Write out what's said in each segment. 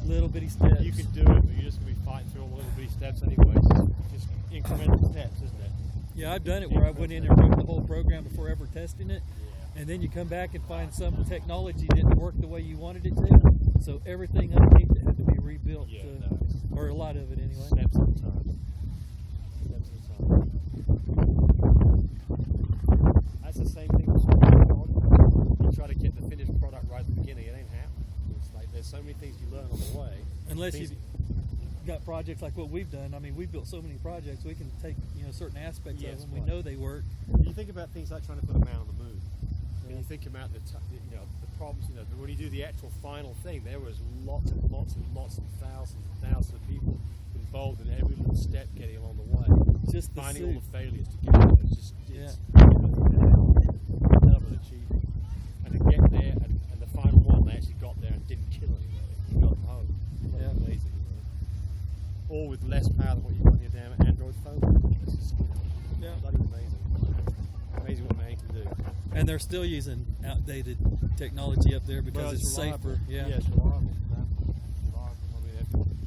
little bitty steps. You can do it, but you're just going to be fighting through all the little bitty steps anyway. Just incremental steps, isn't it? Yeah, I've done it where I went in and wrote the whole program before ever testing it. And then you come back and find some technology didn't work the way you wanted it to. So everything underneath it had to be rebuilt, or a lot of it anyway. Steps at a time. Steps at a time. That's the same thing with you try to get the finished product right at the beginning, it ain't happening. It's like there's so many things you learn on the way. Unless you've got projects like what we've done. I mean, we've built so many projects, we can take certain aspects of them. We know they work. You think about things like trying to put a man on the moon. And you think about the problems. When you do the actual final thing, there was lots and lots and lots and thousands of people involved in every little step getting along the way. Just finding all the failures to get there. It's just hell of an achievement. And to get there, and the final one, they actually got there and didn't kill anybody. You got them home. That's amazing. All with less power than what you've got on your damn Android phone. It's just bloody amazing. Amazing what man can do. And they're still using outdated technology up there because it's safer. Yeah, it's reliable.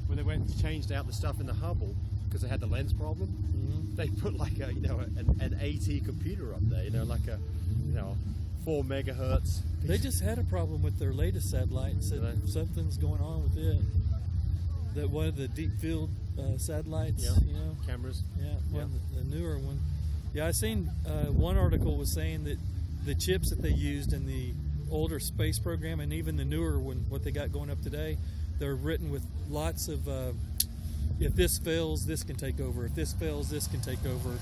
When they went and changed out the stuff in the Hubble because they had the lens problem, they put like a an AT computer up there. Like a 4 megahertz. They just had a problem with their latest satellite. Said something's going on with it. That one of the deep field satellites, cameras. The newer one. Yeah, I seen one article was saying that the chips that they used in the older space program and even the newer one, what they got going up today, they're written with lots of if this fails, this can take over. If this fails, this can take over.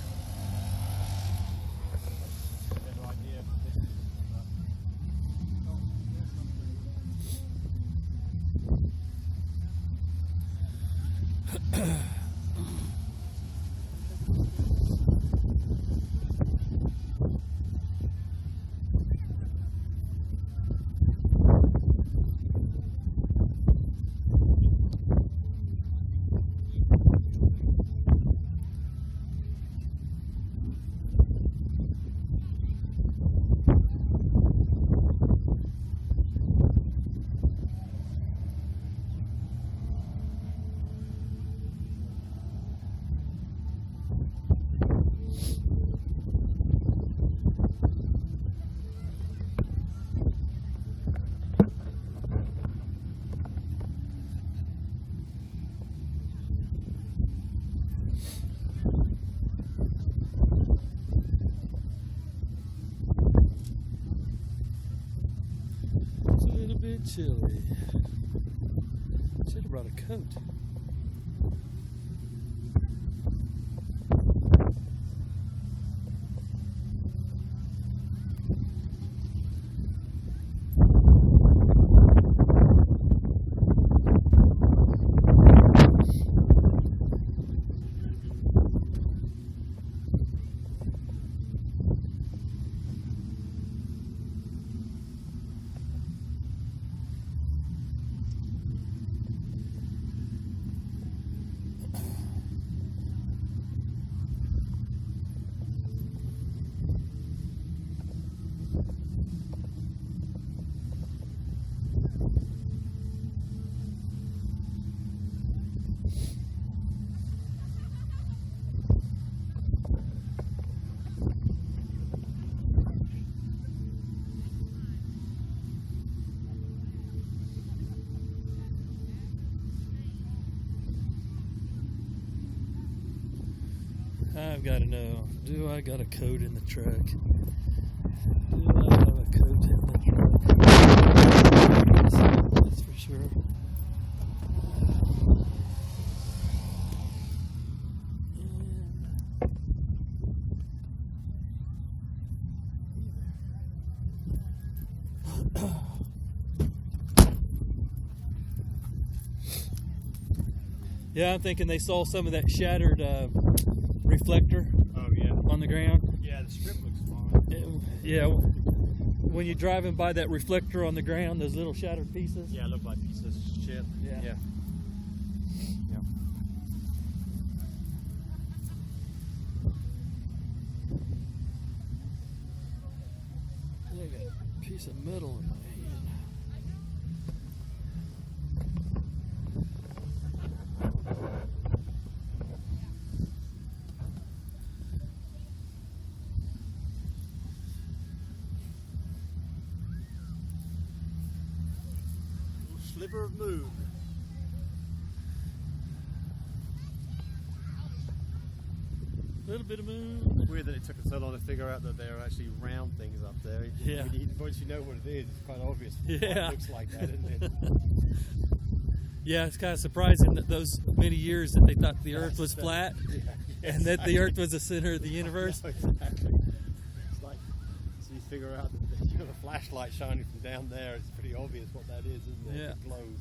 Chilly. Should have brought a coat. I've got to know, do I got a coat in the truck? Do I have a coat in the truck? That's for sure. Yeah, I'm thinking they saw some of that shattered reflector on the ground. Yeah, the strip looks fine. Yeah, when you're driving by that reflector on the ground, those little shattered pieces. Yeah, it looked like pieces of shit. Yeah. I got a piece of metal in my hand. sliver of moon. Little bit of moon. Weird that it took us so long to figure out that there are actually round things up there. Yeah. Once you know what it is, it's quite obvious. Yeah. It looks like that, isn't it? Yeah, it's kind of surprising that those many years that they thought the Earth was flat, and that the Earth was the center of the universe. No, exactly. It's like, so you figure out that you've got a flashlight shining from down there. It's pretty obvious what that is, isn't it? Yeah. It glows.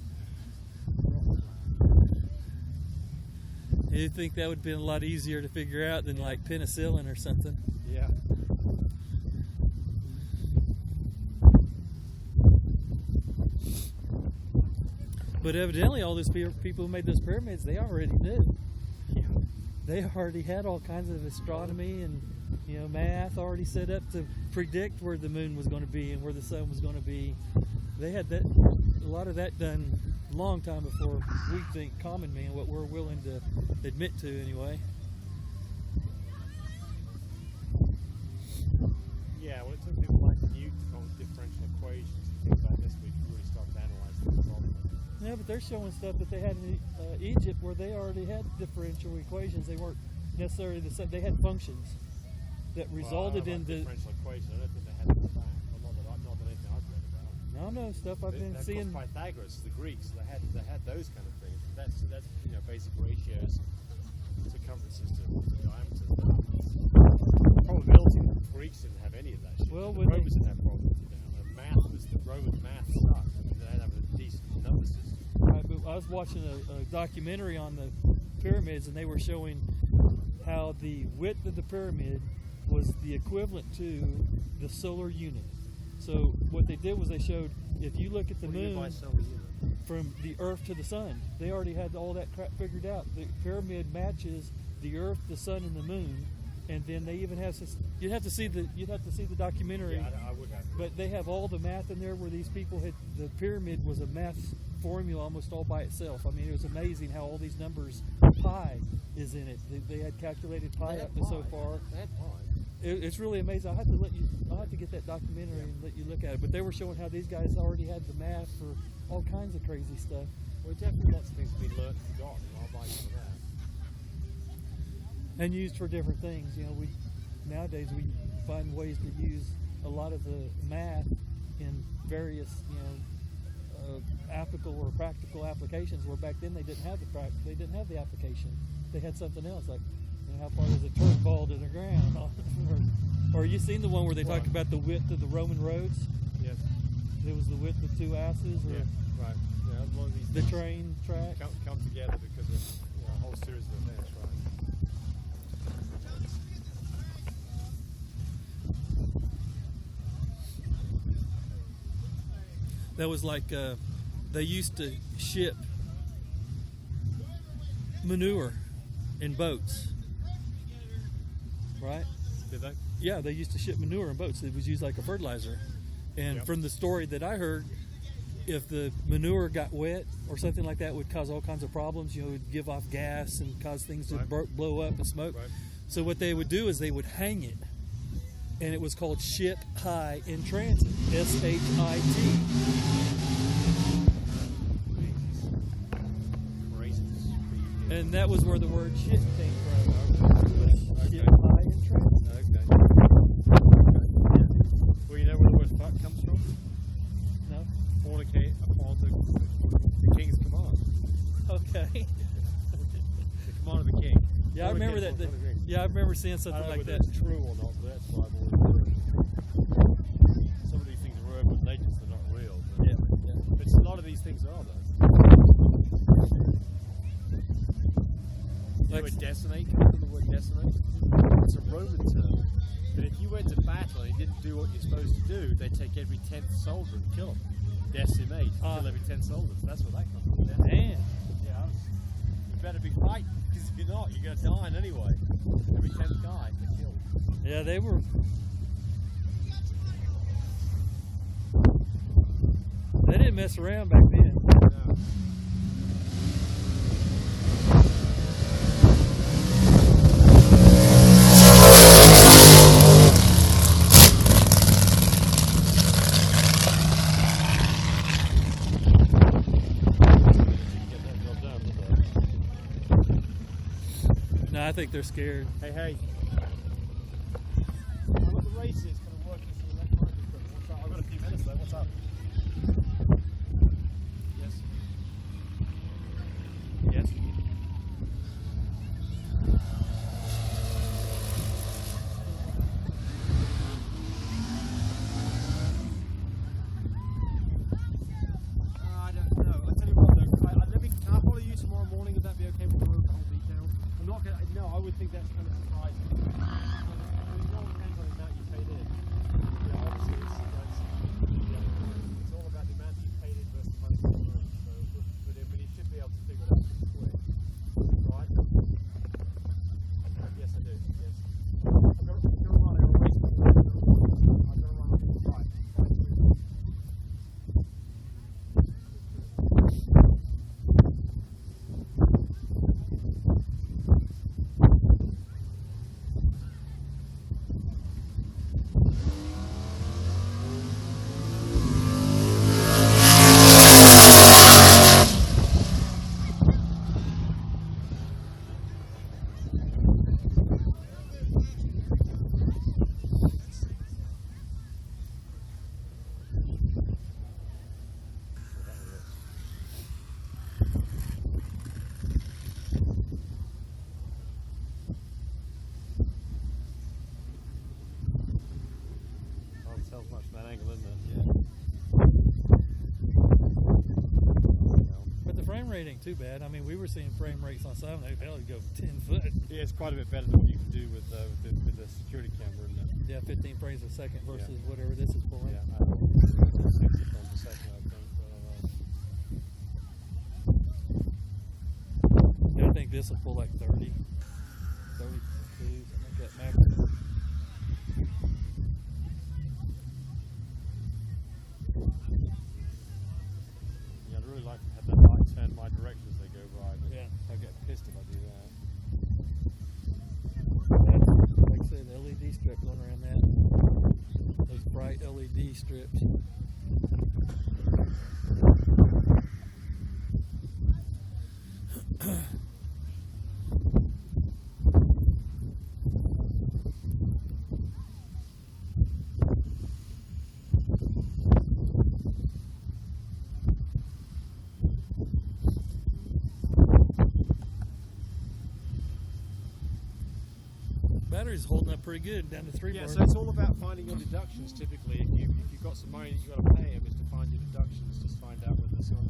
You'd think that would have been a lot easier to figure out than like penicillin or something. Yeah. But evidently all those people who made those pyramids, they already knew. Yeah. They already had all kinds of astronomy and math already set up to predict where the moon was going to be and where the sun was going to be. They had that, a lot of that done a long time before we think common man, what we're willing to admit to anyway. Yeah, well, it took people like Newton to come up with differential equations and things like this. We really started analysing the problem. Yeah, but they're showing stuff that they had in Egypt where they already had differential equations. They weren't necessarily the same. They had functions that resulted in the differential equation. I don't think they had it in fact. Not that anything I've read about. No, stuff I've been seeing. Pythagoras, the Greeks, they had those kind of things. That's basic ratios, circumferences to diameters. Probability. The Greeks didn't have any of that shit. Well, the Romans didn't have probability down. The Roman math sucked. I mean, they didn't have a decent number system. Right, but I was watching a documentary on the pyramids, and they were showing how the width of the pyramid was the equivalent to the solar unit. So what they did was they showed, if you look at the moon from the Earth to the sun, they already had all that crap figured out. The pyramid matches the Earth, the sun, and the moon, and then they even have you'd have to see the documentary. Yeah, I would have. But they have all the math in there where these people had, the pyramid was a math formula almost all by itself. I mean, it was amazing how all these numbers, pi is in it. They had calculated pi up to so far. It's really amazing. I'll have to get that documentary and let you look at it. But they were showing how these guys already had the math for all kinds of crazy stuff. Well, definitely lots of things have been learned and forgotten. I'll buy you for that. And used for different things. Nowadays we find ways to use a lot of the math in various, applicable or practical applications. Where back then they didn't have the application. They had something else like, how far does a turf fall to the ground? or you seen the one where they talk about the width of the Roman roads? Yes. It was the width of 2 asses, or right. Yeah, a lot of these the train tracks come together because of a whole series of events, right? That was like they used to ship manure in boats, right? Did they? Yeah, they used to ship manure in boats. It was used like a fertilizer. And from the story that I heard, if the manure got wet or something like that, it would cause all kinds of problems. It would give off gas and cause things to blow up and smoke. Right. So what they would do is they would hang it. And it was called ship high in transit, SHIT. And that was where the word shit came from. Ship high in transit. Okay. Well, you know where the word fuck comes from? No? Fornicate upon the king's command. Okay. The command of the king. Yeah, I remember that. I remember seeing something like like that. It's true or not, but that's what I've always heard. Some of these things are urban legends, they're not real. But yeah. But a lot of these things are, though. The word decimate comes from the word decimate. It's a Roman term. But if you went to battle and you didn't do what you're supposed to do, they'd take every 10th soldier and kill them. Decimate. Kill every 10 soldiers. That's where that comes from. Man. Yeah. You better be fighting, because if you're not, you're going to die anyway. Every 10th guy gets killed. Yeah, they were. They didn't mess around back then. No. I think they're scared. Hey. I've got the races kind of working for the left-handed equipment. What's up? I've got a few minutes though. What's up? Yes. Yes. I don't know. I tell you what though, can I follow you tomorrow morning? Would that be okay with the whole details? I'm not going to, no, I would think that's kind of surprising. I mean, it all depends on the amount you paid in. Obviously it's all about the amount you paid in versus the money you earned. So, but you should be able to figure it out pretty quick. Right? Yes, I do. Yes. I've got to run a race. I've got to run a race. Right. Tells much from that angle, isn't it? Yeah. But the frame rate ain't too bad. I mean, we were seeing frame rates on some. Hell, you go 10 foot. Yeah, it's quite a bit better than what you can do with the security camera, isn't it? Yeah, 15 frames a second versus whatever this is pulling. Yeah, I don't know. 60 frames a second, I think. Yeah, I think this will pull like 30, 32, something like that maximum. Yeah, I'd really like to have that light turn my direction as they go by, but Yeah. I get pissed if I do that. Like I said, the LED strip going around that. Those bright LED strips. Battery's holding up pretty good down to 3 Yeah, bars. so it's all about finding your deductions typically. If you've got some money you've got to pay them, is to find your deductions, just find out whether it's on